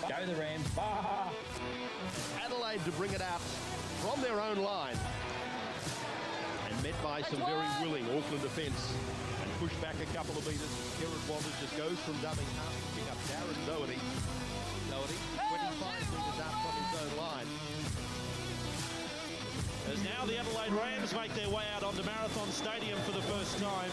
Go the Rams. Bah! Adelaide to bring it out from their own line. And met by some very willing Auckland defence. And pushed back a couple of metres. Kieran Walters just goes from dubbing half, picking up Darren Doherty. Doherty, 25 metres out from his own line. As now the Adelaide Rams make their way out onto Marathon Stadium for the first time.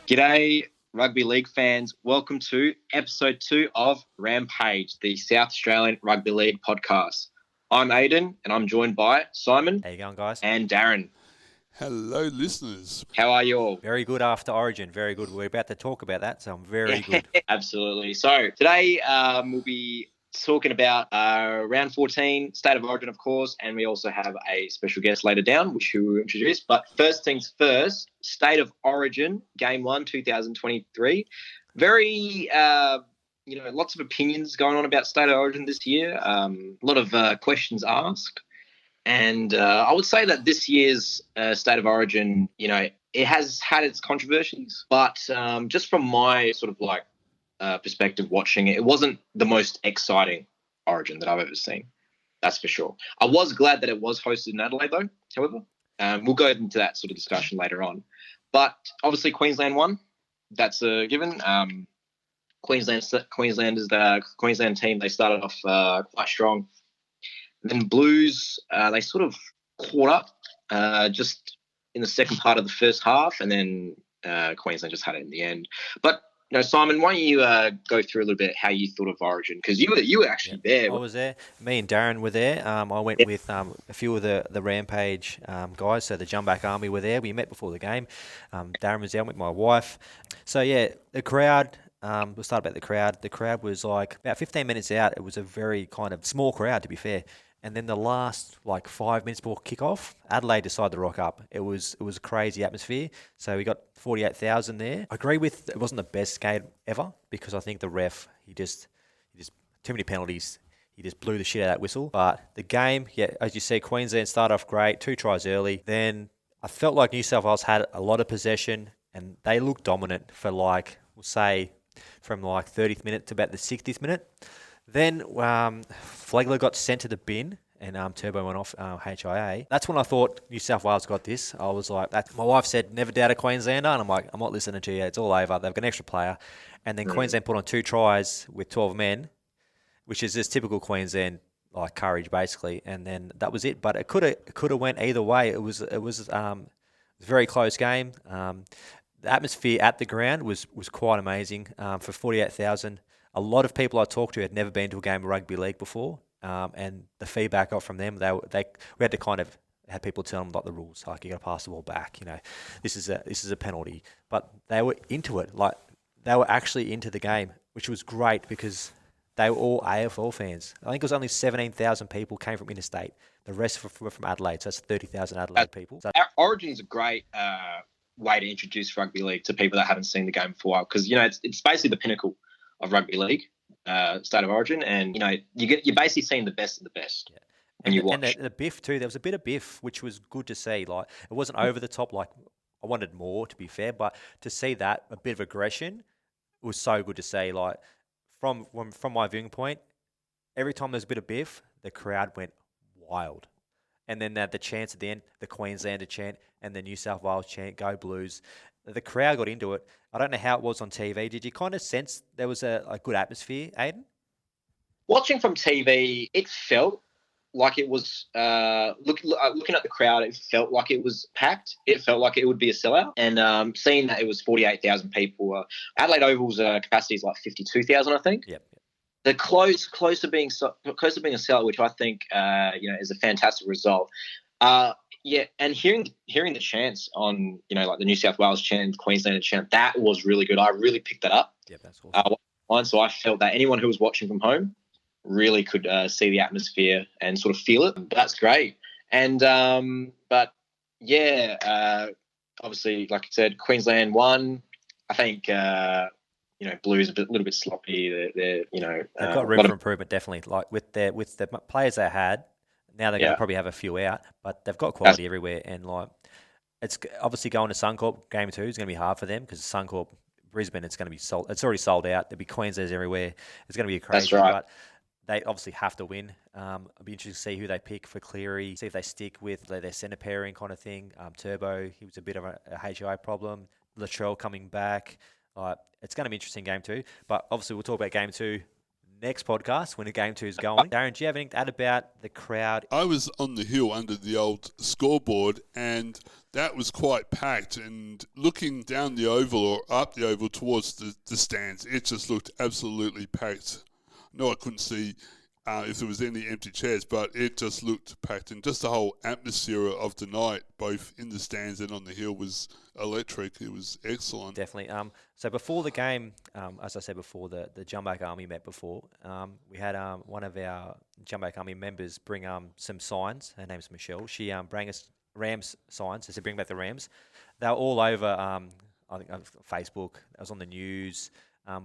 G'day, rugby league fans. Welcome to episode 2 of Rampage, the South Australian Rugby League podcast. I'm Aidan, and I'm joined by Simon. How you going, guys? And Darren. Hello, listeners. How are you all? Very good after Origin. Very good. We're about to talk about that, so I'm very good. Absolutely. So today we'll be talking about round 14, State of Origin, of course, and we also have a special guest later down, which we will introduce. But first things first, State of Origin, Game 1, 2023. Very, lots of opinions going on about State of Origin this year. A lot of questions asked. And I would say that this year's State of Origin, it has had its controversies. But just from my sort of perspective watching it, it wasn't the most exciting Origin that I've ever seen. That's for sure. I was glad that it was hosted in Adelaide, though, however. We'll go into that sort of discussion later on. But obviously Queensland won. That's a given. Queensland is the Queensland team. They started off quite strong. Then Blues, they sort of caught up just in the second part of the first half, and then Queensland just had it in the end. But Simon, why don't you go through a little bit how you thought of Origin? Because you were actually there. I was there. Me and Darren were there. I went with a few of the Rampage guys. So the Jumback Army were there. We met before the game. Darren was there with my wife. So, yeah, the crowd... we'll start about the crowd. The crowd was like about 15 minutes out. It was a very kind of small crowd, to be fair. And then the last 5 minutes before kickoff, Adelaide decided to rock up. It was a crazy atmosphere. So we got 48,000 there. I agree with it wasn't the best game ever because I think the ref he just too many penalties. He just blew the shit out of that whistle. But the game, yeah, as you see, Queensland started off great, 2 tries early. Then I felt like New South Wales had a lot of possession and they looked dominant for we'll say from 30th minute to about the 60th minute. Then Flegler got sent to the bin and Turbo went off HIA. That's when I thought New South Wales got this. I was like, my wife said, never doubt a Queenslander. And I'm like, I'm not listening to you. It's all over. They've got an extra player. And then Queensland put on 2 tries with 12 men, which is just typical Queensland courage basically. And then that was it. But it could have went either way. It was a very close game. The atmosphere at the ground was quite amazing for 48,000. A lot of people I talked to had never been to a game of rugby league before, and the feedback I got from them, we had to kind of had people tell them the rules, like you got to pass the ball back, this is a penalty, but they were into it, they were actually into the game, which was great because they were all AFL fans. I think it was only 17,000 people came from interstate. The rest were from Adelaide, so that's 30,000 Adelaide people. So, Origin's a great way to introduce rugby league to people that haven't seen the game for a while because it's basically the pinnacle of rugby league, State of Origin, and you're basically seeing the best of the best. Yeah. And you watch. And the biff too. There was a bit of biff, which was good to see. It wasn't over the top. I wanted more, to be fair, but to see that a bit of aggression was so good to see. From my viewing point, every time there's a bit of biff, the crowd went wild. And then the chants at the end, the Queenslander chant and the New South Wales chant, Go Blues. The crowd got into it. I don't know how it was on TV. Did you kind of sense there was a good atmosphere, Aidan? Watching from TV, it felt like it was, looking at the crowd, it felt like it was packed. It felt like it would be a sellout. And seeing that it was 48,000 people, Adelaide Oval's capacity is 52,000, I think. Yep. The closer being a sellout, which I think is a fantastic result. Yeah, and hearing the chants on the New South Wales chant, Queenslander chant, that was really good. I really picked that up. Yeah, that's awesome. So I felt that anyone who was watching from home really could see the atmosphere and sort of feel it. That's great. And but yeah, obviously, like I said, Queensland won. I think Blues a little bit sloppy. They've got room for improvement, definitely. With the players they had, Now they're going Yeah. to probably have a few out, but they've got quality everywhere. And like, it's obviously going to Suncorp game 2 is going to be hard for them because Suncorp Brisbane, it's going to be sold. It's already sold out. There'll be Queensland's everywhere. It's going to be crazy. That's right. But they obviously have to win. It'll be interesting to see who they pick for Cleary, see if they stick with their centre pairing kind of thing. Turbo, he was a bit of a HI problem. Latrell coming back. It's going to be an interesting game 2. But obviously we'll talk about game 2 next podcast when the game 2 is going. Darren, do you have anything to add about the crowd? I was on the hill under the old scoreboard, and that was quite packed. And looking down the oval or up the oval towards the stands, it just looked absolutely packed. No, I couldn't see if there was any empty chairs, but it just looked packed. And just the whole atmosphere of the night, both in the stands and on the hill, was electric. It was excellent. Definitely. So before the game, as I said before, the Jumback Army met before. We had one of our Jumback Army members bring some signs. Her name's Michelle. She bring us Rams signs. So bring back the Rams. They were all over, I think, Facebook. It was on the news.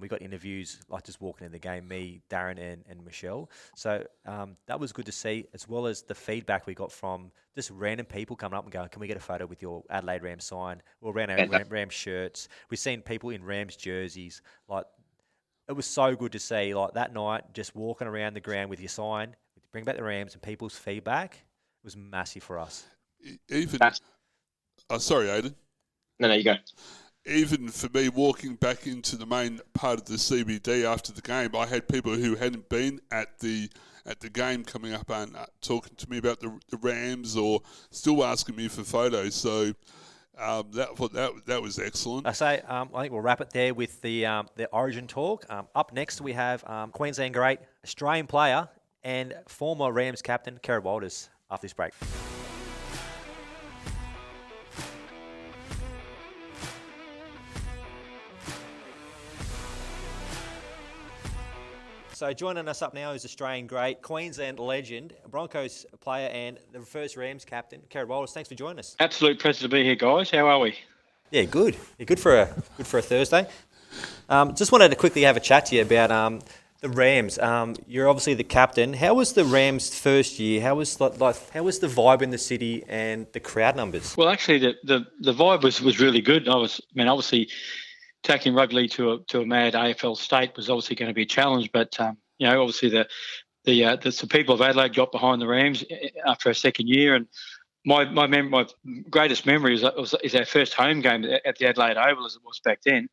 We got interviews, like just walking in the game, me, Darren, and Michelle. So that was good to see, as well as the feedback we got from just random people coming up and going, can we get a photo with your Adelaide Rams sign? We're wearing our Rams shirts. We've seen people in Rams jerseys. Like, it was so good to see, like, that night, just walking around the ground with your sign, bring back the Rams, and people's feedback was massive for us. Even, sorry, Aidan. No, you go. Even for me, walking back into the main part of the CBD after the game, I had people who hadn't been at the game coming up and talking to me about the Rams, or still asking me for photos. So that was excellent. I think we'll wrap it there with the Origin talk. Up next, we have Queensland great Australian player and former Rams captain Kerrod Walters after this break. So joining us up now is Australian great, Queensland legend, Broncos player and the first Rams captain, Kerrod Walters. Thanks for joining us. Absolute pleasure to be here, guys. How are we? Yeah, good. Yeah, good for a Thursday. Just wanted to quickly have a chat to you about the Rams. You're obviously the captain. How was the Rams' first year? How was the vibe in the city and the crowd numbers? Well, actually, the vibe was really good. Obviously, taking rugby league to a mad AFL state was obviously going to be a challenge, but obviously the people of Adelaide got behind the Rams after our second year, and my greatest memory is our first home game at the Adelaide Oval, as it was back then.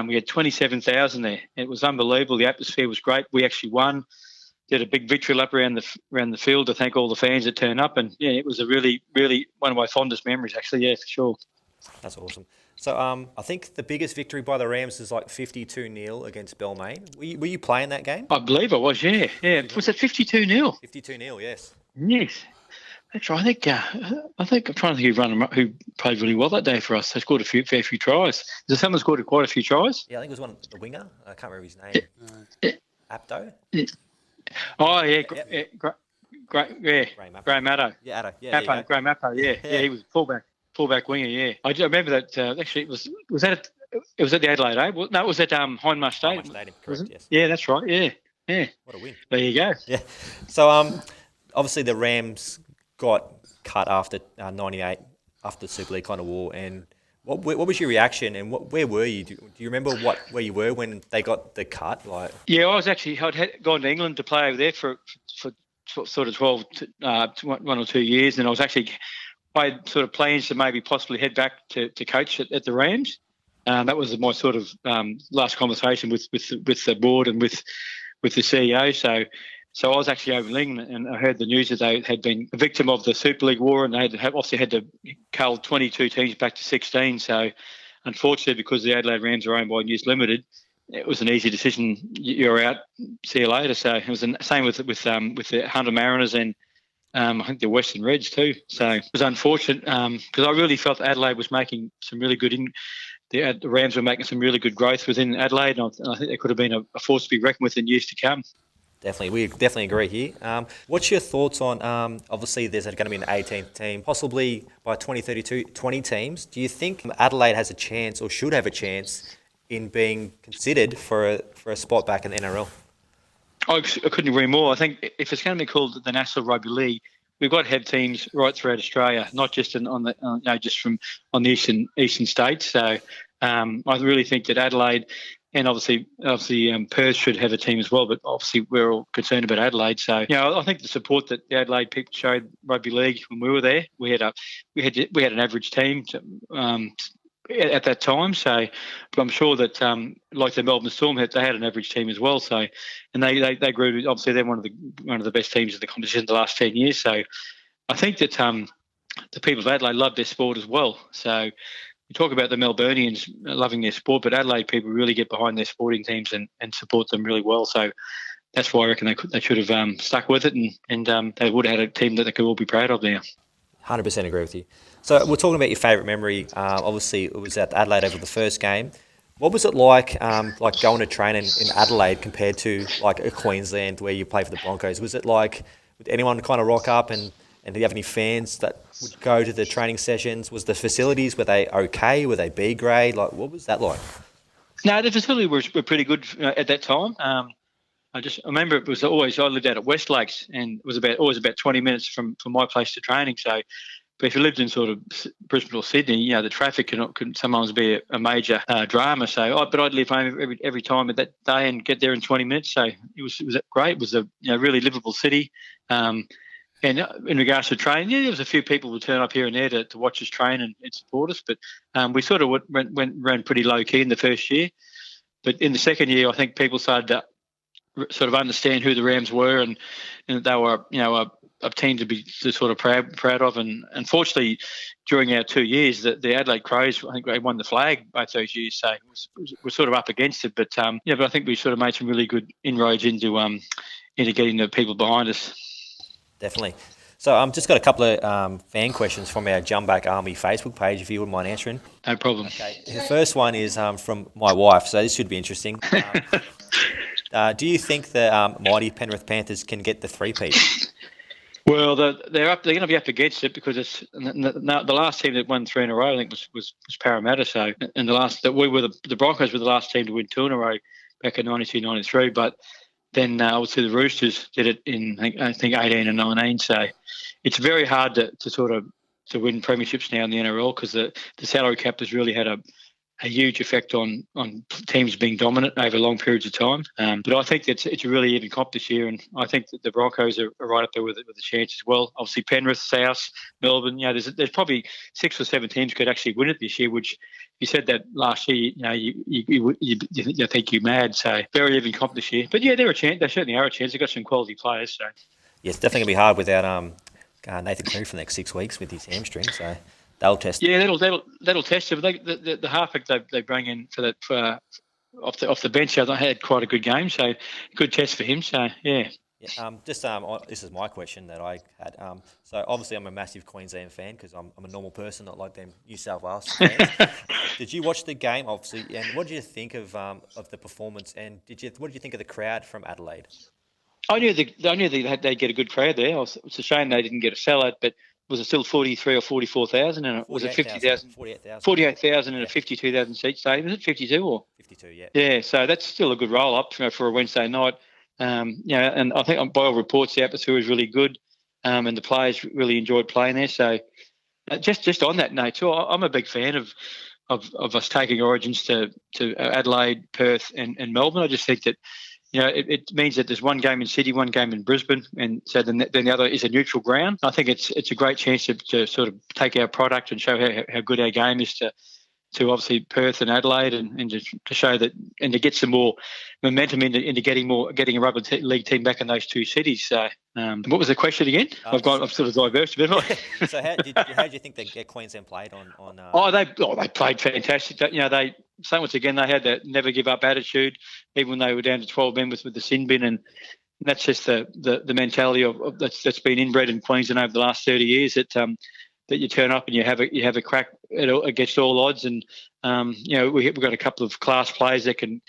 We had 27,000 there. It was unbelievable. The atmosphere was great. We actually won. Did a big victory lap around the field to thank all the fans that turned up, and it was a really, really one of my fondest memories. Actually, yeah, for sure. That's awesome. So I think the biggest victory by the Rams is like 52-0 against Balmain. Were you playing that game? I believe I was, yeah. Was it 52-0? 52-0, yes. Yes. That's right. I think I'm trying to think who played really well that day for us. They scored a fair few tries. Is there someone scored quite a few tries? Yeah, I think it was the winger. I can't remember his name. Apto? Oh, yeah. Great. Yeah. Graham Addo. Yeah, Addo. Yeah, Graham Appo, yeah. Yeah, he was fullback winger, yeah. I remember that, actually, it was at the Adelaide Oval. No, it was at Hindmarsh Stadium. Correct, yes. Yeah, that's right, yeah. What a win. There you go. Yeah. So, obviously the Rams got cut after 98, after the Super League kind of war, and what was your reaction, and where were you? Do you remember where you were when they got the cut? Yeah, I'd gone to England to play over there for sort of 1 or 2 years, and I had sort of plans to maybe possibly head back to coach at the Rams. That was my sort of last conversation with the board and with the CEO. So I was actually over in England, and I heard the news that they had been a victim of the Super League war, and they obviously had to cull 22 teams back to 16. So unfortunately, because the Adelaide Rams are owned by News Limited, it was an easy decision. You're out. See you later. So it was the same with the Hunter Mariners and I think the Western Reds too. So it was unfortunate because I really felt Adelaide was making some really good. The Rams were making some really good growth within Adelaide, and I think they could have been a force to be reckoned with in years to come. Definitely. We definitely agree here. What's your thoughts on, obviously there's going to be an 18th team, possibly by 2032, 20 teams. Do you think Adelaide has a chance or should have a chance in being considered for a spot back in the NRL? I couldn't agree more. I think if it's going to be called the National Rugby League, we've got to have teams right throughout Australia, not just just from on the eastern states. So I really think that Adelaide and obviously Perth should have a team as well. But obviously we're all concerned about Adelaide. So I think the support that the Adelaide people showed rugby league when we were there, we had an average team at that time. So, but I'm sure that like the Melbourne Storm they had an average team as well. So, and they grew. Obviously, they're one of the best teams in the competition the last 10 years. So, I think that the people of Adelaide love their sport as well. So, you talk about the Melburnians loving their sport, but Adelaide people really get behind their sporting teams and support them really well. So, that's why I reckon they should have stuck with it, and they would have had a team that they could all be proud of now. 100% agree with you. So we're talking about your favourite memory. Obviously, it was at Adelaide over the first game. What was it like going to train in Adelaide compared to like a Queensland where you play for the Broncos? Was it like, would anyone kind of rock up and do you have any fans that would go to the training sessions? Was the facilities, were they okay? Were they B grade? Like, what was that like? No, the facilities were pretty good at that time. I remember it was always, I lived out at West Lakes, and it was always about 20 minutes from my place to training. So, but if you lived in sort of Brisbane or Sydney, the traffic can sometimes be a major drama. So, but I'd leave home every time of that day and get there in 20 minutes. So it was great. It was a really livable city. And in regards to training, there was a few people who would turn up here and there to watch us train and support us. But we sort of ran pretty low key in the first year. But in the second year, I think people started to sort of understand who the Rams were, and they were a team to be sort of proud of. And unfortunately, during our 2 years, the Adelaide Crows, I think they won the flag both those years, so we're sort of up against it. But but I think we sort of made some really good inroads into getting the people behind us. Definitely. So I've just got a couple of fan questions from our Jumback Army Facebook page, if you wouldn't mind answering. No problem. Okay. The first one is from my wife, so this should be interesting. Do you think the mighty Penrith Panthers can get the three-peat? Well, they're going to be up against it because it's the last team that won 3 in a row. I think was Parramatta. So, and the Broncos were the last team to win 2 in a row back in 92-93. But then obviously the Roosters did it in I think 18 and 19. So it's very hard to win premierships now in the NRL because the salary cap has really had a huge effect on teams being dominant over long periods of time. But I think it's a really even comp this year, and I think that the Broncos are right up there with a chance as well. Obviously, Penrith, South, Melbourne. There's probably 6 or 7 teams could actually win it this year. Which, if you said that last year, you think you're mad. So very even comp this year. But yeah, they're a chance. They certainly are a chance. They've got some quality players. So yeah, it's definitely gonna be hard without Nathan Cleary for the next 6 weeks with his hamstring. So. They'll test. Yeah, that'll test it. The halfback they bring in off the bench, I had quite a good game, so good test for him. So yeah. This is my question that I had. So obviously I'm a massive Queensland fan because I'm a normal person, not like them New South Wales fans. Did you watch the game, obviously, and what did you think of the performance? And what did you think of the crowd from Adelaide? I knew they'd get a good crowd there. It's a shame they didn't get a sellout, but was it still 43 or 44,000? And was it 50,000? 48,000 in a 52,000 seat stadium. Is it 52 or 52? Yeah. Yeah, so that's still a good roll up for a Wednesday night. And I think by all reports the atmosphere was really good, and the players really enjoyed playing there. So just on that note too, I'm a big fan of us taking Origins to Adelaide, Perth, and Melbourne. I just think that. It means that there's one game in Sydney, one game in Brisbane, and so then the other is a neutral ground. I think it's a great chance to sort of take our product and show how good our game is to obviously Perth and Adelaide, and to show that and to get some more momentum into getting a rugby league team back in those 2 cities. So, what was the question again? I've sort of diverged a bit. So how do you think that Queensland played on? They played fantastic. Once again, they had that never give up attitude, even when they were down to 12 members with the sin bin, and that's just the mentality of that's been inbred in Queensland over the last 30 years. That you turn up and you have a crack against all odds, and we've got a couple of class players that can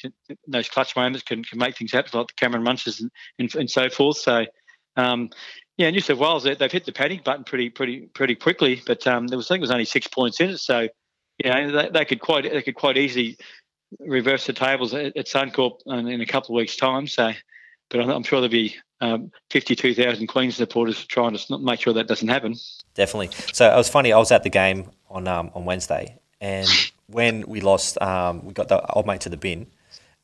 those clutch moments can make things happen, like the Cameron Munsters and so forth. So. New South Wales, they've hit the panic button pretty quickly, but I think it was only 6 points in it, so they could quite easily reverse the tables at Suncorp in a couple of weeks' time. So, but I'm sure they'll be 52,000 Queens supporters trying to make sure that doesn't happen. Definitely. So it was funny. I was at the game on Wednesday, and when we lost, we got the old mate to the bin,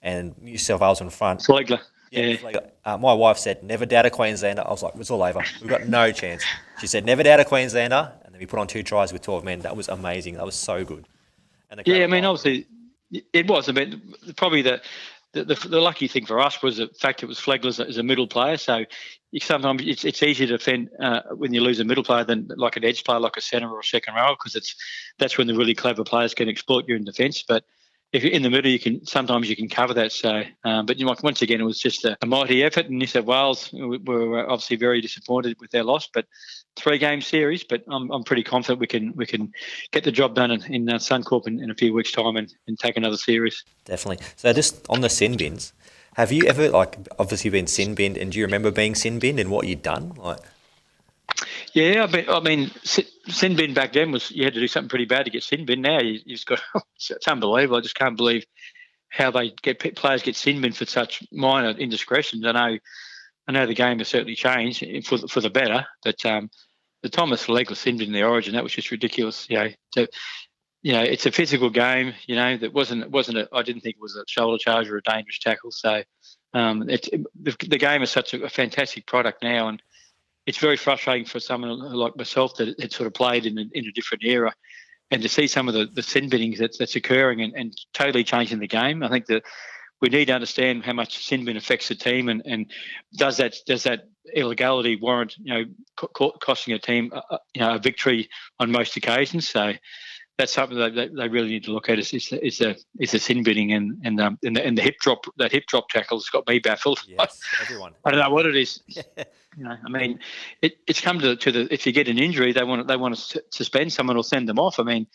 and New South Wales in front. Flegler. Yeah. My wife said, "Never doubt a Queenslander." I was like, "It's all over. We've got no chance." She said, "Never doubt a Queenslander," and then we put on 2 tries with 12 men. That was amazing. That was so good. And I mean, obviously, it was. I mean, probably the lucky thing for us was the fact it was Flegler as a middle player. So sometimes it's easier to defend when you lose a middle player than like an edge player, like a centre or a second row, because that's when the really clever players can exploit you in defence. But if you're in the middle, sometimes you can cover that. So, but once again, it was just a mighty effort. And New South Wales were obviously very disappointed with their loss, but 3-game series. But I'm pretty confident we can get the job done in Suncorp in a few weeks' time and take another series. Definitely. So just on the sin bins, have you ever obviously been sin binned, and do you remember being sin binned and what you'd done? Yeah, I mean, sin bin back then was you had to do something pretty bad to get sin bin. Now you've just got it's unbelievable. I just can't believe how players get sin bin for such minor indiscretions. I know the game has certainly changed for the better, but the Thomas Flegler sin bin in the Origin, that was just ridiculous. It's a physical game. That wasn't I didn't think it was a shoulder charge or a dangerous tackle. So the game is such a fantastic product now, and it's very frustrating for someone like myself that had sort of played in a different era, and to see some of the sin binnings that's occurring and totally changing the game. I think that we need to understand how much sin bin affects the team, and does that illegality warrant costing a team a victory on most occasions. So that's something that they really need to look at is the sin binning and the hip drop. That hip drop tackle has got me baffled. Yes, everyone. I don't know what it is. I mean, it's come to the if you get an injury, they want to suspend someone or send them off. I mean,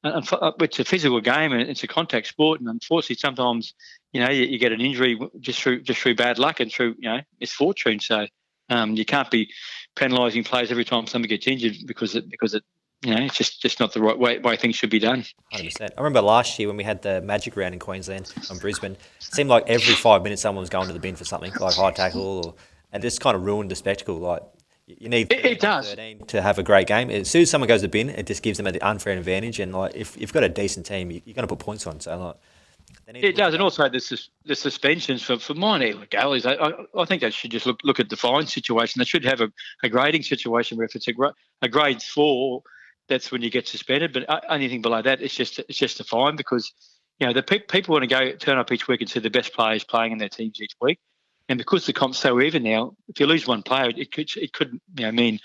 it's a physical game and it's a contact sport, and unfortunately, sometimes you get an injury just through bad luck and through misfortune. So you can't be penalising players every time someone gets injured because it's just not the right way things should be done. 100%. I remember last year when we had the Magic Round in Queensland on Brisbane, it seemed like every 5 minutes someone was going to the bin for something, like high tackle, and just kind of ruined the spectacle. Like you need 13 to have a great game. As soon as someone goes to the bin, it just gives them an unfair advantage. And if you've got a decent team, you're going to put points on. So it does, and also the suspensions for minor illegalities. I think they should just look at the fine situation. They should have a grading situation where if it's a grade 4, that's when you get suspended. But anything below that, it's just a fine, because the people want to turn up each week and see the best players playing in their teams each week. And because the comp's so even now, if you lose one player, it could mean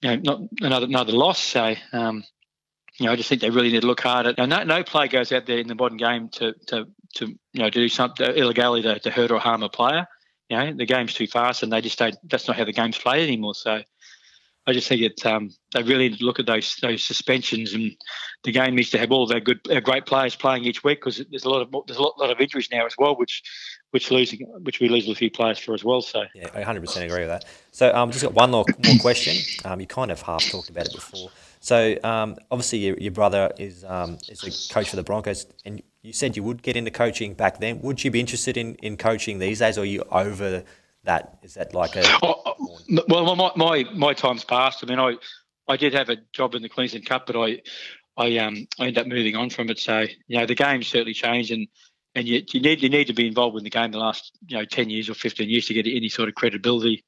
not another loss. So I just think they really need to look hard at. No player goes out there in the modern game to do something illegality to hurt or harm a player. The game's too fast, and they just don't. That's not how the game's played anymore. So I just think they really need to look at those suspensions, and the game needs to have all their great players playing each week, because there's a lot of injuries now as well, which we lose a few players for as well. So yeah, I 100% agree with that. So just got one more question. You kind of half talked about it before. So obviously your brother is a coach for the Broncos, and you said you would get into coaching back then. Would you be interested in coaching these days, or are you over that? Is that like a... Well, my time's passed. I mean, I did have a job in the Queensland Cup, but I ended up moving on from it. So the game's certainly changed, and you need to be involved in the game the last 10 years or 15 years to get any sort of credibility.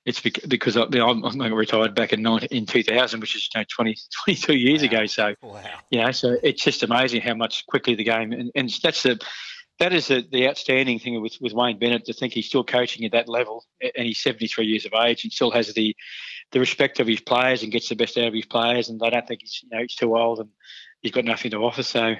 It's because I'm retired back in 2000, which is 22 years ago. So so it's just amazing how much quickly the game and that is the outstanding thing with Wayne Bennett, to think he's still coaching at that level, and he's 73 years of age and still has the respect of his players and gets the best out of his players, and I don't think he's too old and he's got nothing to offer. So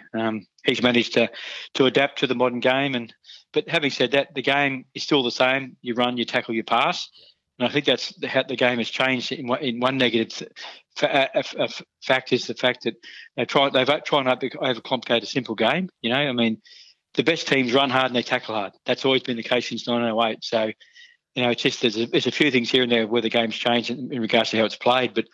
he's managed to adapt to the modern game. But having said that, the game is still the same. You run, you tackle, you pass. And I think that's how the game has changed. In one negative fact is the fact that they've tried to overcomplicate a simple game. I mean, the best teams run hard and they tackle hard. That's always been the case since 1908. So, it's just there's a few things here and there where the game's changed in regards to how it's played. But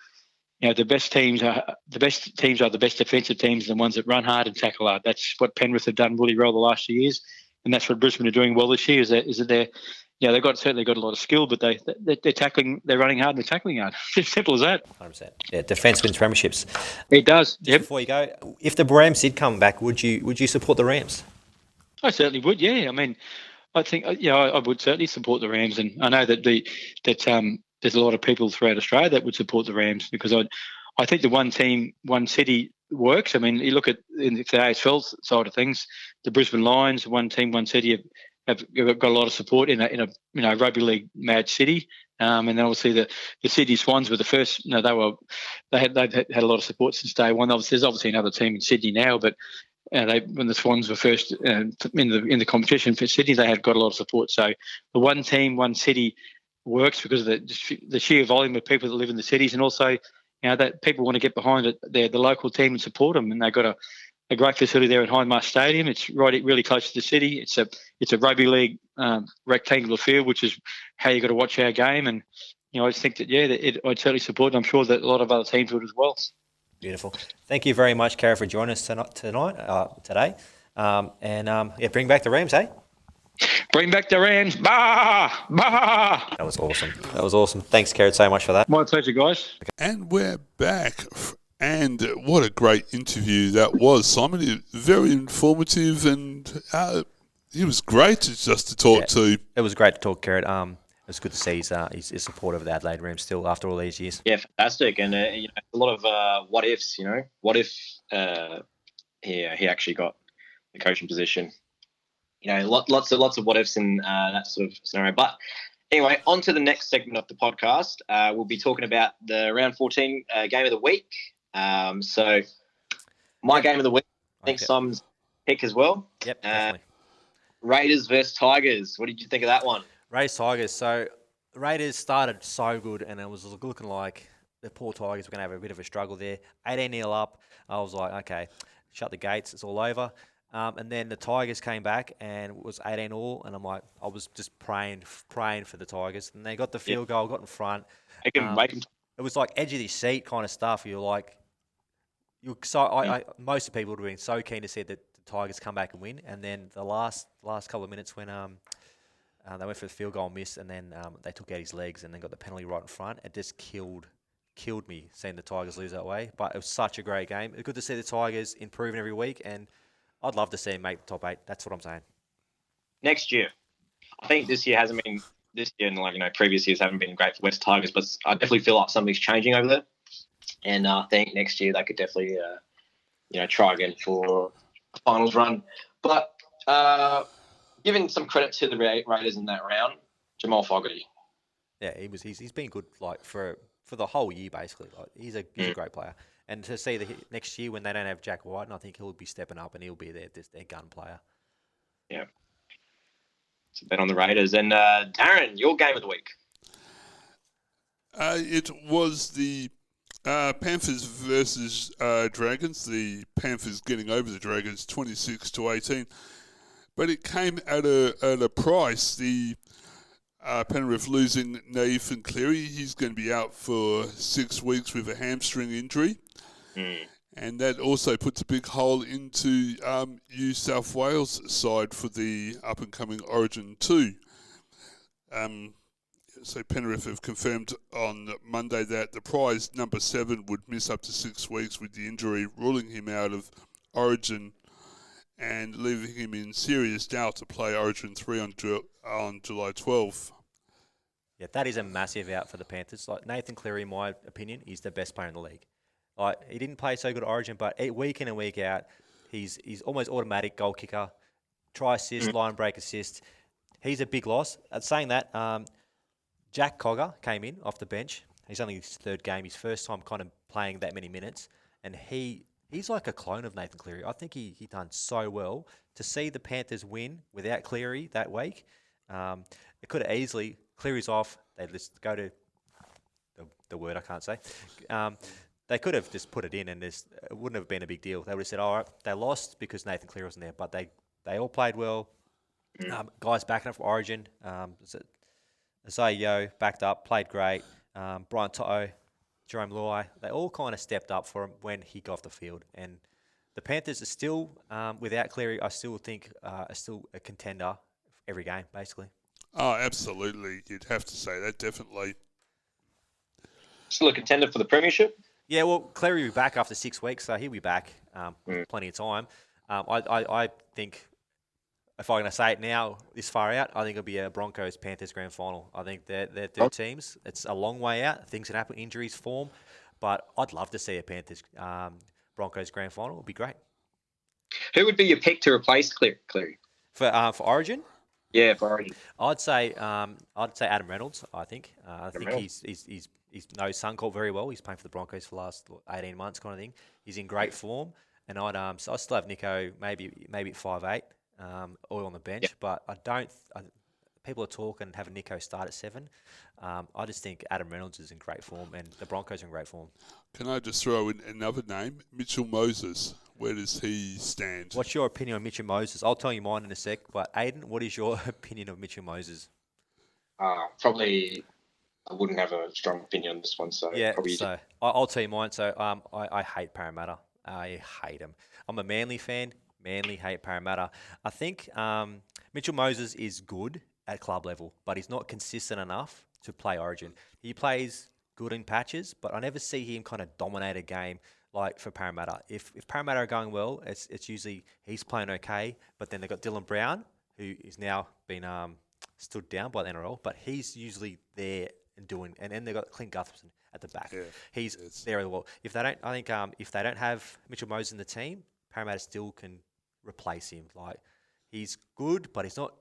the best teams are the best defensive teams, the ones that run hard and tackle hard. That's what Penrith have done really well the last few years, and that's what Brisbane are doing well this year. Is that they've certainly got a lot of skill, but they're tackling, they're running hard and they're tackling hard. It's simple as that. 100%. Yeah, defence wins premierships. It does. Just Yep. before you go, if the Rams did come back, would you support the Rams? I certainly would. Yeah. I mean, I think I would certainly support the Rams, and I know that there's a lot of people throughout Australia that would support the Rams, because I think the one team, one city works. I mean, you look at in the AFL side of things, the Brisbane Lions, one team, one city have got a lot of support in a rugby league mad city. And then obviously the Sydney Swans were the first. They'd had a lot of support since day one. There's obviously another team in Sydney now, but when the Swans were first in the competition for Sydney, they had got a lot of support. So the one team, one city works because of the sheer volume of people that live in the cities, and also that people want to get behind it, the local team, and support them. And they've got a great facility there at Hindmarsh Stadium. It's really close to the city. It's a rugby league rectangular field, which is how you got to watch our game. And I just think that I'd certainly support it. I'm sure that a lot of other teams would as well. Beautiful. Thank you very much, Kara, for joining us today. Bring back the Rams, hey? Bring back the Rams. Bah! Bah! That was awesome. Thanks, Kara, so much for that. My pleasure, guys. And we're back. And what a great interview that was, Simon. It was very informative, and it was great to talk to. It was great to talk, Kara. It was good to see his support of the Adelaide Rams still after all these years. Yeah, fantastic. And a lot of what ifs. What if he actually got the coaching position? Lots of what ifs in that sort of scenario. But anyway, on to the next segment of the podcast. We'll be talking about the round 14 game of the week. So my game of the week, I think Simon's pick as well. Yep, definitely. Raiders versus Tigers. What did you think of that one? Raiders Tigers. So the Raiders started so good, and it was looking like the poor Tigers were going to have a bit of a struggle there. 18-0 up. I was like, okay, shut the gates. It's all over. And then the Tigers came back and it was 18-all, and I was just praying for the Tigers, and they got the field goal, got in front. Make them. It was like edge of the seat kind of stuff. You're like, most of the people would have been so keen to see that the Tigers come back and win, and then the last couple of minutes when they went for the field goal and missed, and then they took out his legs and then got the penalty right in front. It just killed me seeing the Tigers lose that way. But it was such a great game. It's good to see the Tigers improving every week, and I'd love to see them make the top 8. That's what I'm saying. Next year, I think this year hasn't been. This year and previous years haven't been great for West Tigers, but I definitely feel like something's changing over there, and I think next year they could definitely try again for a finals run. But giving some credit to the Raiders in that round, Jamal Fogarty. Yeah, he's been good for the whole year basically. He's a great player, and to see the next year when they don't have Jack White, and I think he'll be stepping up and he'll be their gun player. Yeah. So bet on the Raiders. And Darren, your game of the week. It was the Panthers versus Dragons. The Panthers getting over the Dragons 26-18, but it came at a price. The Penrith losing Nathan Cleary. He's going to be out for 6 weeks with a hamstring injury. And that also puts a big hole into New South Wales side for the up-and-coming Origin 2. So Penrith have confirmed on Monday that the prize number 7 would miss up to 6 weeks with the injury, ruling him out of Origin and leaving him in serious doubt to play Origin 3 on July 12th. Yeah, that is a massive out for the Panthers. Nathan Cleary, in my opinion, is the best player in the league. He didn't play so good at Origin, but week in and week out, he's almost automatic goal kicker, try assist, line break assist. He's a big loss. Saying that, Jack Cogger came in off the bench. He's only his 3rd game, his first time kind of playing that many minutes, and he's like a clone of Nathan Cleary. I think he done so well. To see the Panthers win without Cleary that week, it could have easily, Cleary's off, they just go to the word I can't say. They could have just put it in and it wouldn't have been a big deal. They would have said, all right, they lost because Nathan Cleary wasn't there, but they all played well. Guys backing up for Origin. Isaiah Yeo backed up, played great. Brian To'o, Jerome Luai, they all kind of stepped up for him when he got off the field. And the Panthers are still, without Cleary, I still think are still a contender every game, basically. Oh, absolutely. You'd have to say that, definitely. Still a contender for the premiership. Yeah, well, Cleary will be back after 6 weeks, so he'll be back. Plenty of time. I think, if I'm going to say it now, this far out, I think it'll be a Broncos-Panthers grand final. I think they're two teams. It's a long way out. Things can happen, injuries, form. But I'd love to see a Panthers-Broncos grand final. It would be great. Who would be your pick to replace Cleary? For Origin? Yeah, for Origin. I'd say Adam Reynolds. I think Reynolds. he's knows Suncorp very well. He's playing for the Broncos for the last 18 months, kind of thing. He's in great form, and I still have Nico maybe at 5'8", or on the bench. Yep. But I don't. People are talking having Nico start at 7. I just think Adam Reynolds is in great form, and the Broncos are in great form. Can I just throw in another name? Mitchell Moses. Where does he stand? What's your opinion on Mitchell Moses? I'll tell you mine in a sec. But Aiden, what is your opinion of Mitchell Moses? Probably, I wouldn't have a strong opinion on this one. So Yeah, probably so I'll tell you mine. So I hate Parramatta. I hate them. I'm a Manly fan. Manly hate Parramatta. I think Mitchell Moses is good at club level, but he's not consistent enough to play Origin. He plays good in patches, but I never see him kind of dominate a game like for Parramatta. If Parramatta are going well, it's usually he's playing okay, but then they've got Dylan Brown, who is now been stood down by the NRL, but he's usually there and doing, and then they've got Clint Gutherson at the back. Yeah, he's there as well. If they don't, I think if they don't have Mitchell Moses in the team, Parramatta still can replace him. Like, he's good, but he's not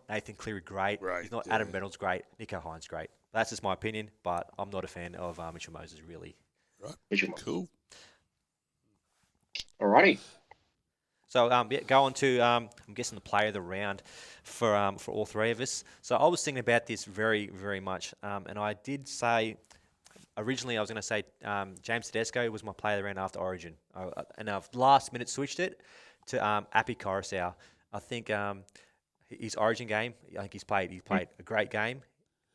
Nathan Cleary great. Right, He's not yeah. Adam Reynolds great. Nico Hines great. That's just my opinion, but I'm not a fan of Mitchell Moses really. Right. Mitchell Moses. Cool. Alrighty. So go on to I'm guessing the player of the round for all three of us. So I was thinking about this very, very much, and I did say originally I was going to say James Tedesco was my player of the round after Origin, and I've last minute switched it to Api Coruscant. I think his Origin game, I think he's played a great game,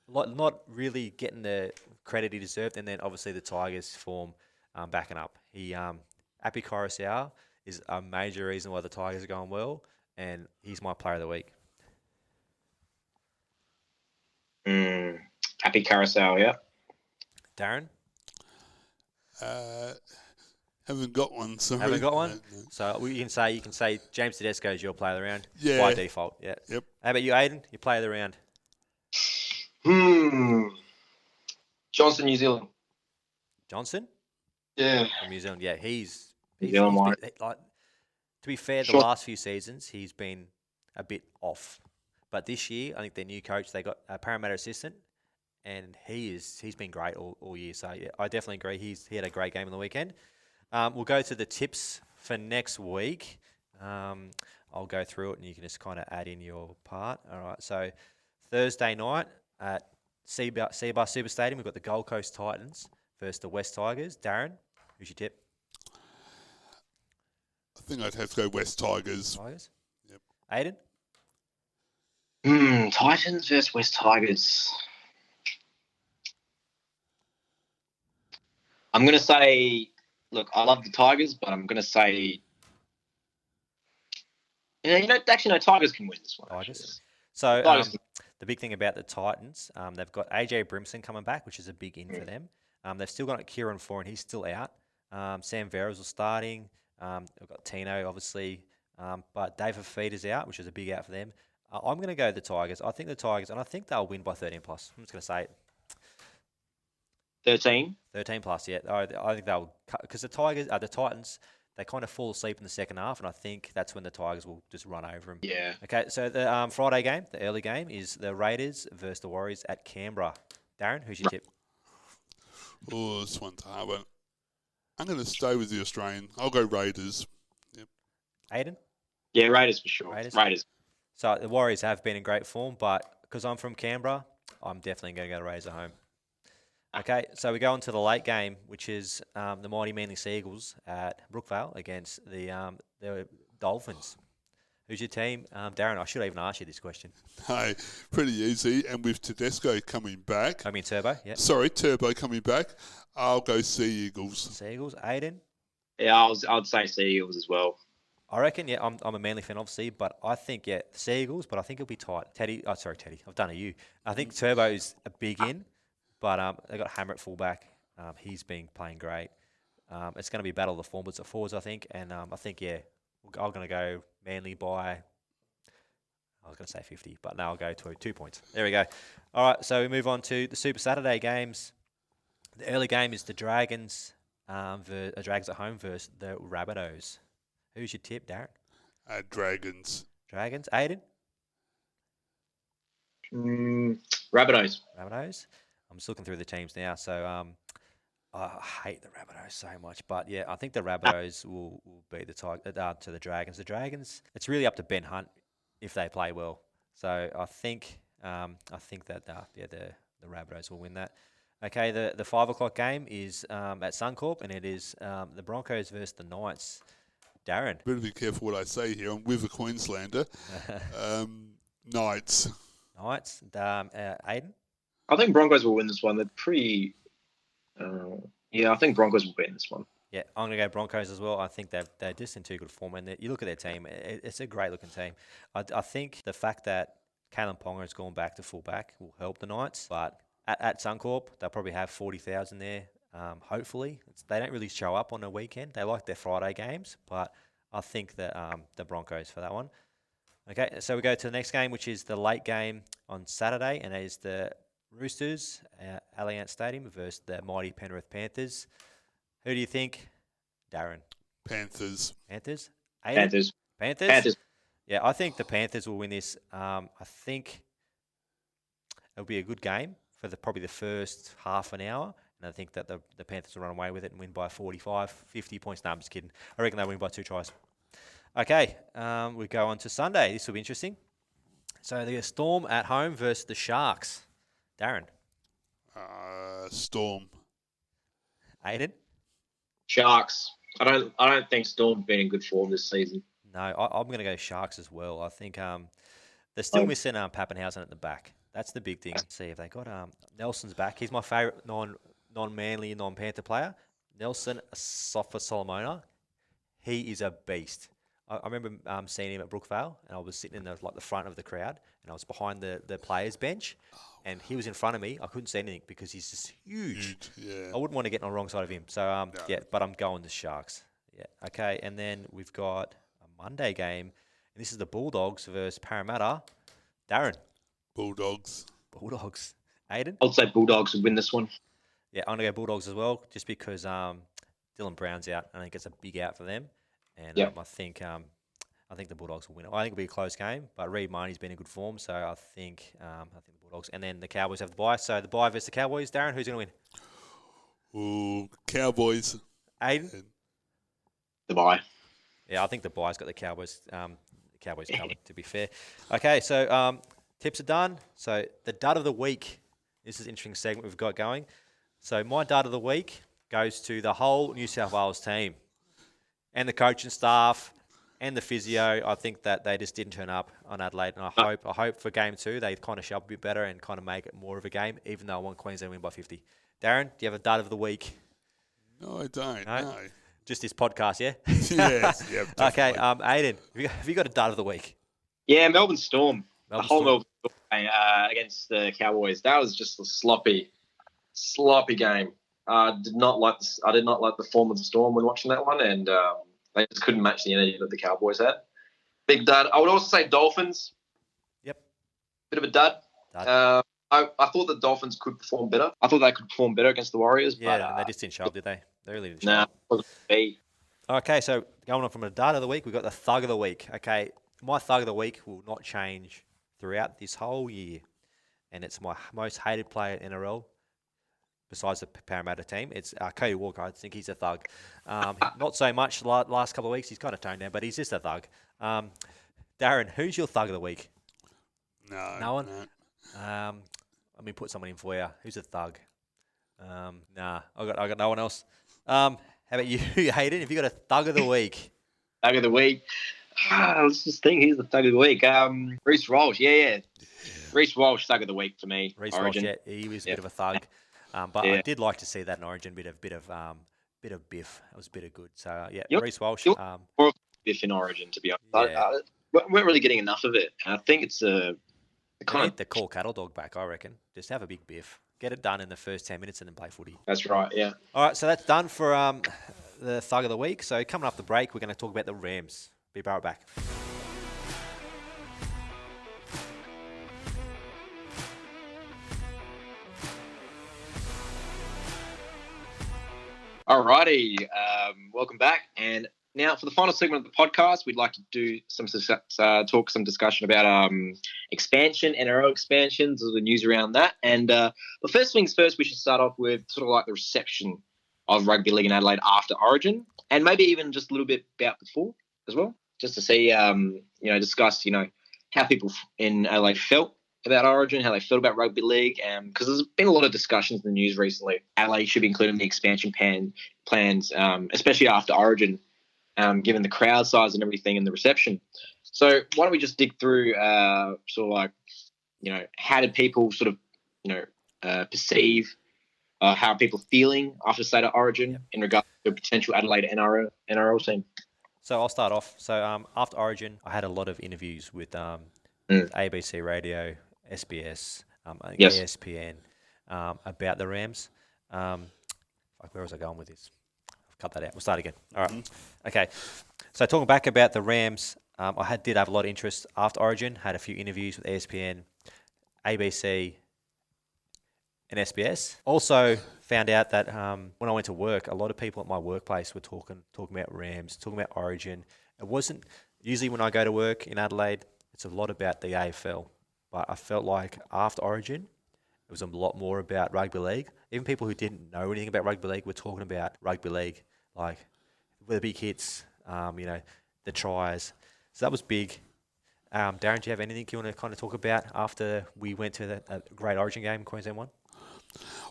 not really getting the credit he deserved, and then obviously the Tigers form backing up. Api Coruscant is a major reason why the Tigers are going well, and he's my player of the week. Happy Carousel, yeah. Darren? Haven't got one, sorry. Haven't got one? No. So you can say James Tedesco is your player of the round Yeah. by default. Yeah. Yep. How about you, Aiden? Your player of the round? Johnson, New Zealand. Johnson? Yeah. From New Zealand. Yeah, he's Zealand been, white. like, to be fair, the Sure. last few seasons he's been a bit off. But this year, I think their new coach, they got a Parramatta assistant, and he's been great all year. So yeah, I definitely agree. He had a great game on the weekend. We'll go to the tips for next week. I'll go through it, and you can just kind of add in your part. All right. So Thursday night at Seabar Super Stadium, we've got the Gold Coast Titans versus the West Tigers. Darren, who's your tip? I think I'd have to go West Tigers. Tigers. Yep. Aiden. Titans versus West Tigers. I'm going to say, look, I love the Tigers, but I'm going to say, actually, no, Tigers can win this one. Tigers. So Tigers. the big thing about the Titans, they've got AJ Brimson coming back, which is a big in for them. They've still got Kieran Foran, he's still out. Sam Verrills is starting. They've got Tino, obviously, but David Feed is out, which is a big out for them. I'm going to go the Tigers. I think the Tigers, and I think they'll win by 13 plus. I'm just going to say it. 13. 13 plus, yeah. I think they'll, because the Titans, they kind of fall asleep in the second half, and I think that's when the Tigers will just run over them. Yeah. Okay, so the Friday game, the early game, is the Raiders versus the Warriors at Canberra. Darren, who's your tip? Oh, this one's a hard one. I'm going to stay with the Australian. I'll go Raiders. Yep. Aiden? Yeah, Raiders for sure. Raiders. So the Warriors have been in great form, but because I'm from Canberra, I'm definitely going to go to Raiders at home. Okay, so we go on to the late game, which is the mighty Manly Seagulls at Brookvale against the Dolphins. Who's your team? Darren, I should even ask you this question. No, pretty easy. And with Tedesco coming back. I mean Turbo, yeah. Sorry, Turbo coming back. I'll go Sea Eagles. Sea Eagles. Aiden? Yeah, I'd say Sea Eagles as well. I reckon, yeah, I'm a Manly fan, obviously, but I think, yeah, the Sea Eagles, but I think it'll be tight. Teddy. I've done a U. I think Turbo's a big in, but they got Hammer at fullback. He's been playing great. It's going to be a battle of the forwards, I think. And I think, yeah, I'm going to go Manly by, I was going to say 50, but now I'll go to 2 points. There we go. All right, so we move on to the Super Saturday games. The early game is the Dragons, Dragons at home versus the Rabbitohs. Who's your tip, Darren? Dragons. Dragons. Aiden? Rabbitohs. Rabbitohs. I'm just looking through the teams now. So I hate the Rabbitohs so much. But, yeah, I think the Rabbitohs will beat to the Dragons. The Dragons, it's really up to Ben Hunt if they play well. So I think that the Rabbitohs will win that. Okay, the 5 o'clock game is at Suncorp, and it is the Broncos versus the Knights. Darren. Better be careful what I say here. I'm with a Queenslander. Knights. Knights. Aiden? I think Broncos will win this one. They're pretty... I think Broncos will win this one. Yeah, I'm going to go Broncos as well. I think they're just in too good form. And you look at their team, it's a great-looking team. I think the fact that Kalen Ponga has gone back to fullback will help the Knights. But at Suncorp, they'll probably have 40,000 there. Hopefully. They don't really show up on a weekend. They like their Friday games, but I think that the Broncos for that one. Okay, so we go to the next game, which is the late game on Saturday, and it is the Roosters at Allianz Stadium versus the mighty Penrith Panthers. Who do you think, Darren? Panthers. Panthers? Panthers. Panthers? Yeah, I think the Panthers will win this. I think it'll be a good game for probably the first half an hour. And I think that the Panthers will run away with it and win by 45, 50 points. No, I'm just kidding. I reckon they'll win by 2 tries. Okay, we go on to Sunday. This will be interesting. So the Storm at home versus the Sharks. Darren. Storm. Aiden. Sharks. I don't think Storm's been in good form this season. No, I'm going to go Sharks as well. I think they're still missing Pappenhausen at the back. That's the big thing. See if they got Nelson's back. He's my favourite non-Manly, non-Panther player. Nelson Asofa-Solomona. He is a beast. I remember seeing him at Brookvale, and I was sitting in the front of the crowd, and I was behind the players' bench, and he was in front of me. I couldn't see anything because he's just huge. Yeah. I wouldn't want to get on the wrong side of him. So, yeah, but I'm going to Sharks. Yeah, okay. And then we've got a Monday game, and this is the Bulldogs versus Parramatta. Darren. Bulldogs. Aiden? I'd say Bulldogs would win this one. Yeah, I'm going to go Bulldogs as well, just because Dylan Brown's out. I think it's a big out for them. And I think the Bulldogs will win it. I think it'll be a close game, but Reid Marnie's been in good form, so I think the Bulldogs. And then the Cowboys have the bye. So the bye versus the Cowboys. Darren, who's going to win? Ooh, Cowboys. Aiden? The bye. Yeah, I think the bye's got the Cowboys. Cowboys covered, to be fair. Okay, so tips are done. So the dud of the week. This is an interesting segment we've got going. So my dud of the week goes to the whole New South Wales team and the coaching staff and the physio. I think that they just didn't turn up on Adelaide, and I hope for game 2 they kind of show up a bit better and kind of make it more of a game, even though I want Queensland to win by 50. Darren, do you have a dud of the week? No, I don't. No. Just this podcast, yeah? Yes, yeah. Okay, Aiden, have you got a dud of the week? Yeah, Melbourne Storm. Melbourne the whole Storm. Melbourne Storm game, against the Cowboys. That was just a sloppy game. I did not like the form of the Storm when watching that one, and they just couldn't match the energy that the Cowboys had. Big dud. I would also say Dolphins. Yep. Bit of a dud. I thought the Dolphins could perform better. I thought they could perform better against the Warriors. Yeah, but, they just didn't show up, did they? They really didn't show nah, up. wasn't me. Okay, so going on from the dud of the week, we've got the thug of the week. Okay, my thug of the week will not change throughout this whole year, and it's my most hated player in NRL besides the Parramatta team. It's Cody Walker. I think he's a thug. Not so much the last couple of weeks. He's kind of toned down, but he's just a thug. Darren, who's your thug of the week? No one? No. Let me put someone in for you. Who's a thug? Nah, I got no one else. How about you, Hayden? Have you got a thug of the week? Thug of the week. Let's just think. Who's the thug of the week? Reece Walsh. Yeah. Reece Walsh, thug of the week for me. Reece Walsh, yeah, he was a bit of a thug. But I did like to see that in Origin, bit of biff. It was a bit of good. So Reece Walsh. biff in Origin, to be honest. Yeah. We weren't really getting enough of it. And I think it's They kind need the call cattle dog back, I reckon. Just have a big biff. Get it done in the first 10 minutes and then play footy. That's right, yeah. All right, so that's done for the Thug of the Week. So coming off the break, we're going to talk about the Rams. Be right back. Alrighty, welcome back. And now for the final segment of the podcast, we'd like to do some discussion about expansion, NRL expansions, the news around that. And but first things first, we should start off with sort of like the reception of rugby league in Adelaide after Origin, and maybe even just a little bit about before as well, just to see, discuss, how people in Adelaide felt about Origin, how they felt about rugby league, because there's been a lot of discussions in the news recently. Adelaide should be included in the expansion plans, especially after Origin, given the crowd size and everything and the reception. So why don't we just dig through sort of like, how did people sort of, perceive, how are people feeling after State of Origin in regard to a potential Adelaide NRL team? So I'll start off. So after Origin, I had a lot of interviews with ABC Radio, SBS, Yes. ESPN, about the Rams. Where was I going with this? I've cut that out. We'll start again. All right. Okay. So talking back about the Rams, I did have a lot of interest after Origin. Had a few interviews with ESPN, ABC, and SBS. Also found out that when I went to work, a lot of people at my workplace were talking about Rams, talking about Origin. It wasn't usually when I go to work in Adelaide, it's a lot about the AFL. But I felt like after Origin, it was a lot more about rugby league. Even people who didn't know anything about rugby league were talking about rugby league, like the big hits, the tries. So that was big. Darren, do you have anything you want to kind of talk about after we went to a great Origin game in Queensland 1?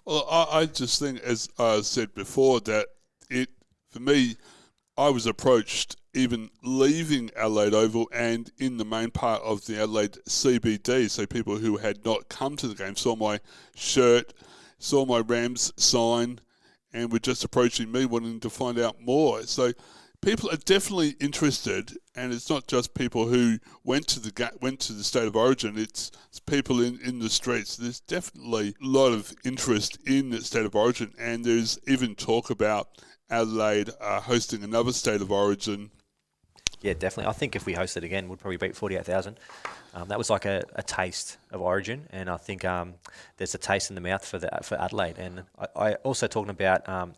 Well, I just think, as I said before, that for me, I was approached even leaving Adelaide Oval and in the main part of the Adelaide CBD. So people who had not come to the game saw my shirt, saw my Rams sign, and were just approaching me wanting to find out more. So people are definitely interested, and it's not just people who went to the State of Origin. It's people in the streets. There's definitely a lot of interest in the State of Origin, and there's even talk about Adelaide hosting another State of Origin. Yeah, definitely. I think if we host it again, we'd probably beat 48,000. That was like a taste of Origin, and I think there's a taste in the mouth for Adelaide. And I also talking about our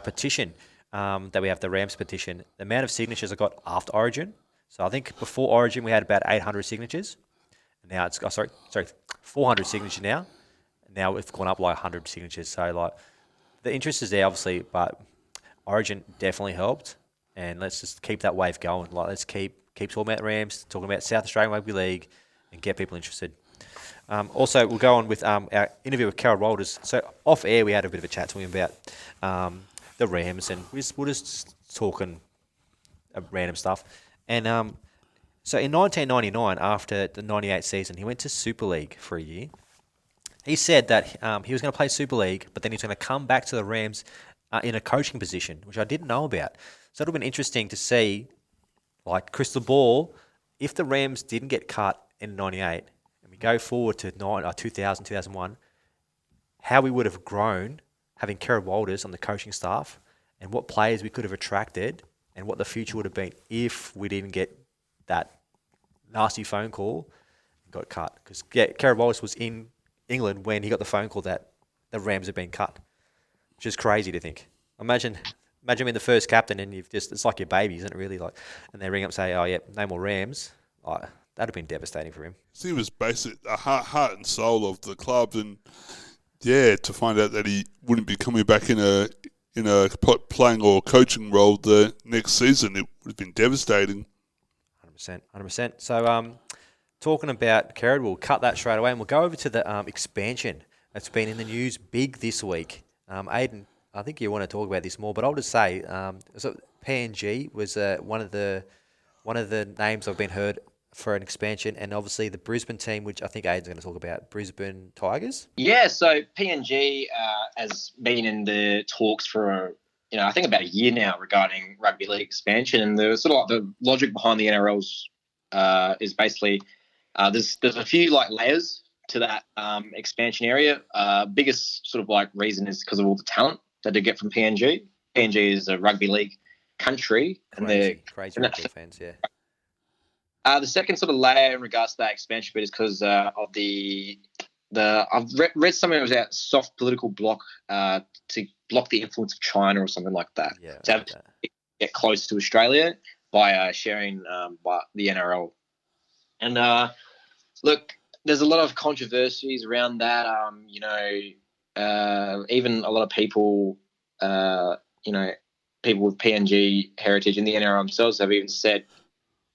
petition that we have, the Rams petition. The amount of signatures I got after Origin. So I think before Origin we had about 800 signatures. Now it's 400 signatures now. Now we've gone up like 100 signatures. So like the interest is there, obviously, but Origin definitely helped. And let's just keep that wave going. Like, let's keep talking about Rams, talking about South Australian Rugby League, and get people interested. Also, we'll go on with our interview with Carol Walters. So off air, we had a bit of a chat talking about the Rams, and we're just talking random stuff. And so in 1999, after the 98 season, he went to Super League for a year. He said that he was going to play Super League, but then he's going to come back to the Rams in a coaching position, which I didn't know about. So it would have been interesting to see, like crystal ball, if the Rams didn't get cut in 98 and we go forward to 2000, 2001, how we would have grown having Kerrod Walters on the coaching staff and what players we could have attracted and what the future would have been if we didn't get that nasty phone call and got cut. Because Kerrod Walters was in England when he got the phone call that the Rams had been cut, which is crazy to think. Imagine being the first captain and it's like your baby, isn't it really? Like, and they ring up and say, oh, yeah, no more Rams. Oh, that'd have been devastating for him. He was basically the heart and soul of the club, and yeah, to find out that he wouldn't be coming back in a playing or coaching role the next season, it would have been devastating. 100%. So, talking about Kerrod, we'll cut that straight away and we'll go over to the expansion that's been in the news big this week. Aidan, I think you want to talk about this more, but I'll just say, so PNG was one of the names I've been heard for an expansion, and obviously the Brisbane team, which I think Aidan's going to talk about, Brisbane Tigers. Yeah, so PNG has been in the talks for I think about a year now regarding rugby league expansion, and the sort of like the logic behind the NRL's is basically there's a few like layers to that expansion area. Biggest sort of like reason is because of all the talent that they get from PNG. PNG is a rugby league country, and they're Crazy rugby fans, yeah. The second sort of layer in regards to that expansion bit is because of the I've read something about soft political bloc to block the influence of China or something like that. Yeah, to get close to Australia by sharing by the NRL. And look, there's a lot of controversies around that. Even a lot of people, people with PNG heritage in the NRL themselves have even said,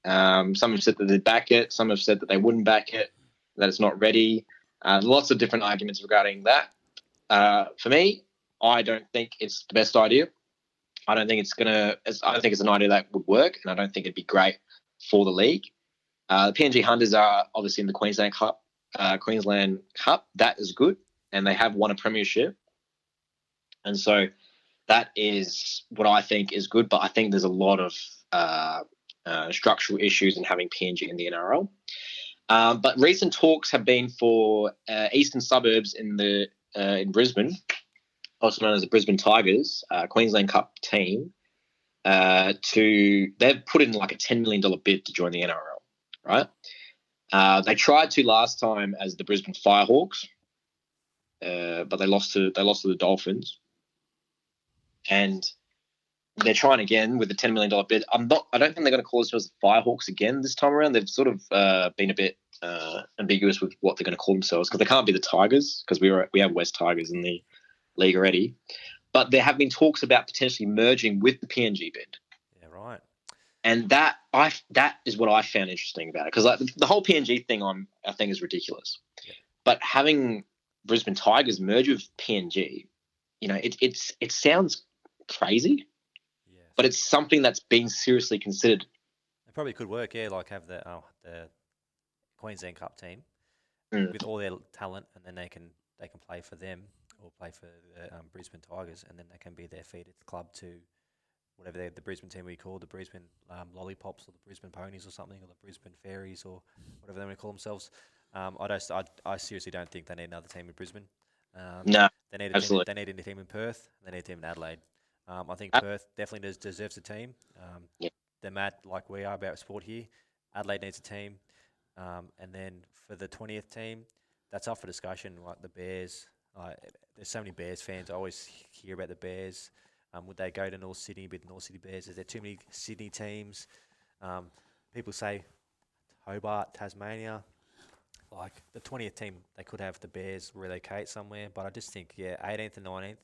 some have said that they'd back it, some have said that they wouldn't back it, that it's not ready. Lots of different arguments regarding that. For me, I don't think it's the best idea. I don't think it's an idea that would work, and I don't think it'd be great for the league. The PNG Hunters are obviously in the Queensland Cup. That is good, and they have won a premiership, and so that is what I think is good. But I think there's a lot of structural issues in having PNG in the NRL. But recent talks have been for Eastern Suburbs in Brisbane, also known as the Brisbane Tigers, Queensland Cup team, they've put in like a $10 million bid to join the NRL, right? They tried to last time as the Brisbane Firehawks, but they lost to the Dolphins, and they're trying again with the $10 million bid. I don't think they're going to call themselves the Firehawks again this time around. They've sort of been a bit ambiguous with what they're going to call themselves, because they can't be the Tigers, because we have West Tigers in the league already. But there have been talks about potentially merging with the PNG bid. Yeah, right. And that is what I found interesting about it, because like the whole PNG thing I think is ridiculous. Yeah. But having Brisbane Tigers merge with PNG, it sounds crazy. But it's something that's being seriously considered. It probably could work, yeah. Like have the Queensland Cup team with all their talent, and then they can play for them or play for the Brisbane Tigers, and then they can be their feeder club to whatever the Brisbane team we call the Brisbane Lollipops or the Brisbane Ponies or something, or the Brisbane Fairies or whatever they want to call themselves. I seriously don't think they need another team in Brisbane. No, they need absolutely. They need a team in Perth. They need a team in Adelaide. I think Perth definitely deserves a team. They're mad like we are about sport here. Adelaide needs a team. And then for the 20th team, that's up for discussion. Like the Bears, there's so many Bears fans. I always hear about the Bears. Would they go to North Sydney with North Sydney Bears? Is there too many Sydney teams? People say Hobart, Tasmania. Like the 20th team, they could have the Bears relocate somewhere. But I just think, 18th and 19th.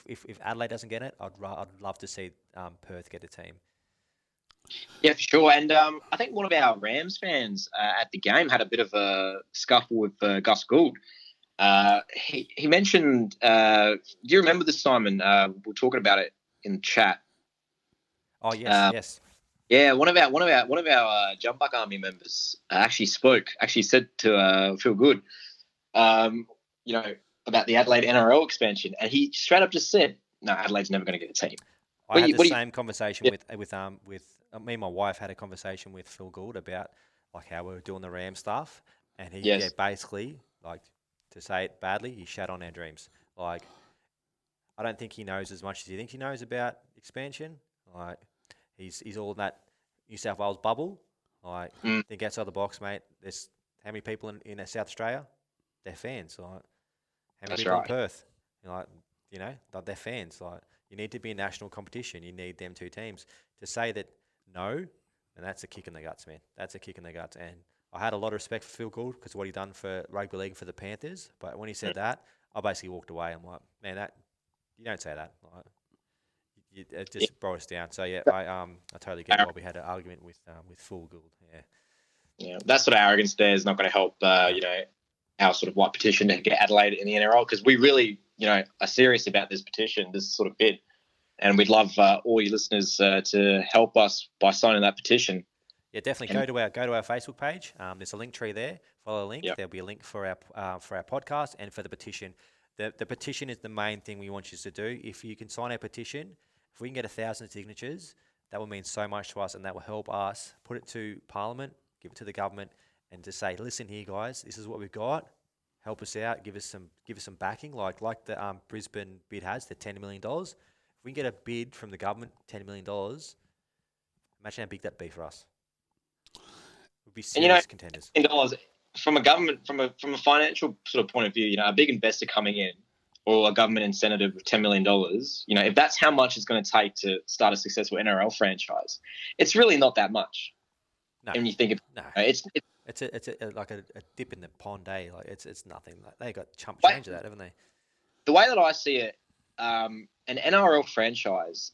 If Adelaide doesn't get it, I'd love to see Perth get a team. Yeah, for sure. And I think one of our Rams fans at the game had a bit of a scuffle with Gus Gould. He mentioned, do you remember this, Simon? We were talking about it in the chat. Oh yes. Yeah, one of our Jump Buck Army members actually said to Phil Good, about the Adelaide NRL expansion, and he straight up just said, "No, Adelaide's never going to get a team." I had the same conversation with me and my wife had a conversation with Phil Gould about like how we were doing the Ram stuff, and he basically, like, to say it badly, he shat on our dreams. Like, I don't think he knows as much as he thinks he knows about expansion. Like, he's all in that New South Wales bubble. Like, think outside the box, mate. There's how many people in South Australia? They're fans. Like, how many people in Perth? Like they're fans. Like, you need to be in national competition. You need them two teams. To say that no, and that's a kick in the guts, man. That's a kick in the guts. And I had a lot of respect for Phil Gould because what he done for rugby league for the Panthers. But when he said that, I basically walked away. I'm like, man, you don't say that. Like, it just brought us down. So I totally get why we had an argument with Phil Gould. Yeah, that sort of arrogance there is not going to help. Our sort of white petition to get Adelaide in the NRL, because we really, are serious about this petition, this sort of bid, and we'd love all your listeners to help us by signing that petition. Yeah, definitely go to our Facebook page. There's a link tree there. Follow the link. Yep. There'll be a link for our podcast and for the petition. The petition is the main thing we want you to do. If you can sign our petition, If we can get 1,000 signatures, that will mean so much to us, and that will help us put it to Parliament, give it to the government, and to say, listen here, guys, this is what we've got. Help us out. Give us some backing, like the Brisbane bid has, the $10 million. If we can get a bid from the government, $10 million, imagine how big that'd be for us. We'd be serious contenders. $10 from a government, from a financial sort of point of view, a big investor coming in, or a government incentive of $10 million, if that's how much it's going to take to start a successful NRL franchise, it's really not that much. No. And you think it's like a dip in the pond, eh? Like it's nothing. Like they got chump change of that, haven't they? The way that I see it, an NRL franchise,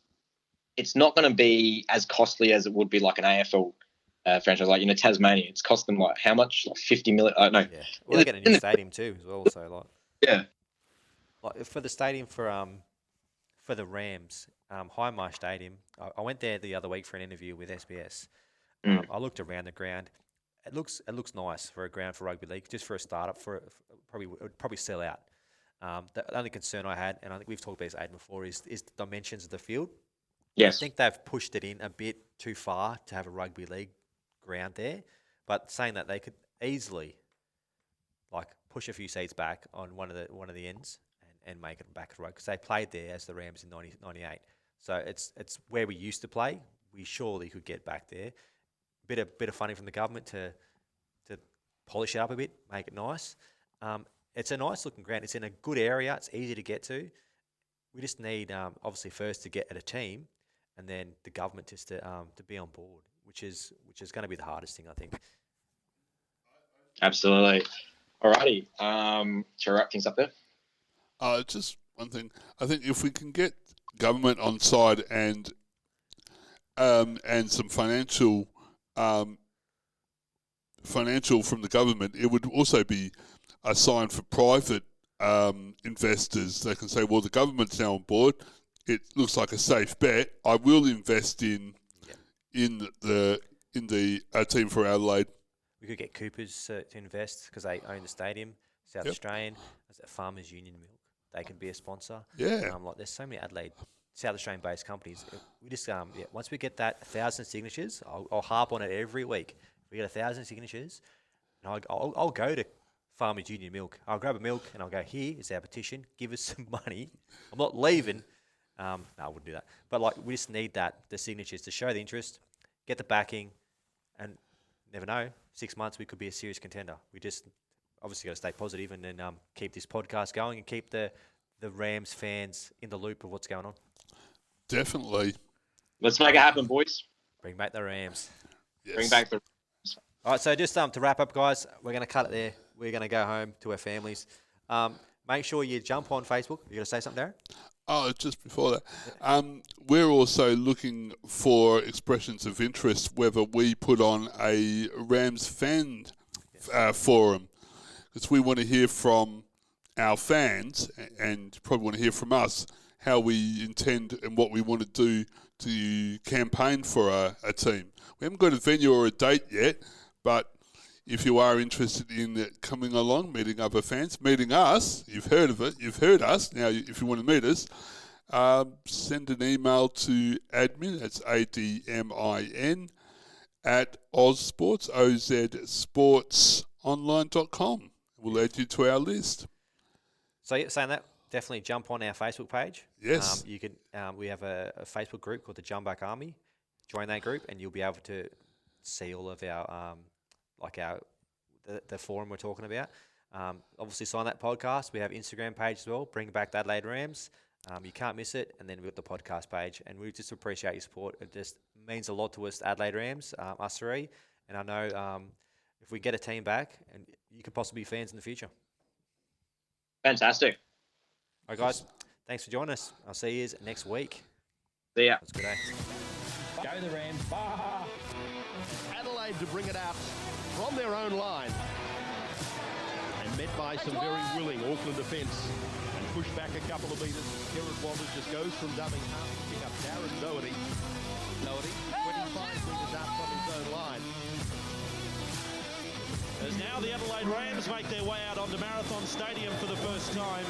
it's not going to be as costly as it would be like an AFL franchise, like Tasmania. It's cost them like how much? Like $50 million. No. Yeah. Well, they get a new stadium too, as well. So like for the stadium for the Rams, Highmarsh Stadium. I went there the other week for an interview with SBS. I looked around the ground. It looks nice for a ground for rugby league, just for a startup. It would probably sell out. The only concern I had, and I think we've talked about this, Aiden, before, is the dimensions of the field. Yes. I think they've pushed it in a bit too far to have a rugby league ground there. But saying that, they could easily push a few seats back on one of the ends and make it back to rugby, because they played there as the Rams in 1998. So it's where we used to play. We surely could get back there. Bit of funding from the government to polish it up a bit, make it nice. It's a nice looking ground. It's in a good area. It's easy to get to. We just need obviously first to get at a team, and then the government just to be on board, which is going to be the hardest thing, I think. Absolutely. Alrighty. Shall we wrap things up there? Just one thing. I think if we can get government on side and some financial from the government, it would also be a sign for private investors. They can say, well, the government's now on board. It looks like a safe bet. I will invest in the team for Adelaide. We could get Coopers to invest because they own the stadium. South Australian, Farmers Union Milk, they could be a sponsor. Yeah. There's so many South Australian-based companies. We just once we get that 1,000 signatures, I'll harp on it every week. If we get 1,000 signatures, and I'll go to Farmers Union Milk. I'll grab a milk and I'll go, here is our petition. Give us some money. I'm not leaving. No, I wouldn't do that. But we just need the signatures to show the interest, get the backing, and never know. 6 months we could be a serious contender. We just obviously got to stay positive and then keep this podcast going and keep the Rams fans in the loop of what's going on. Definitely. Let's make it happen, boys. Bring back the Rams. Yes. Bring back the Rams. All right, so just to wrap up, guys, we're going to cut it there. We're going to go home to our families. Make sure you jump on Facebook. You going to say something, Darren? Oh, just before that, we're also looking for expressions of interest, whether we put on a Rams fan forum, because we want to hear from our fans, and probably want to hear from us how we intend and what we want to do to campaign for a team. We haven't got a venue or a date yet, but if you are interested in coming along, meeting other fans, meeting us, you've heard of it, you've heard us. Now, if you want to meet us, send an email to admin, that's ADMIN, at ozsports, ozsportsonline.com. We'll add you to our list. So saying that, definitely jump on our Facebook page. Yes. You can. We have a Facebook group called the Jumbuck Army. Join that group, and you'll be able to see all of our the forum we're talking about. Obviously, sign that podcast. We have Instagram page as well. Bring back the Adelaide Rams. You can't miss it. And then we've got the podcast page. And we just appreciate your support. It just means a lot to us, Adelaide Rams, us three. And I know if we get a team back, and you could possibly be fans in the future. Fantastic. All right, guys. Thanks for joining us. I'll see you next week. See ya. That's a good day. Go the Rams. Adelaide to bring it out from their own line. And met by some very willing Auckland defence. And pushed back a couple of metres. Kerrod Walters just goes from dubbing half to pick up Darren Doherty. 25 metres out from his own line. As now the Adelaide Rams make their way out onto Marathon Stadium for the first time.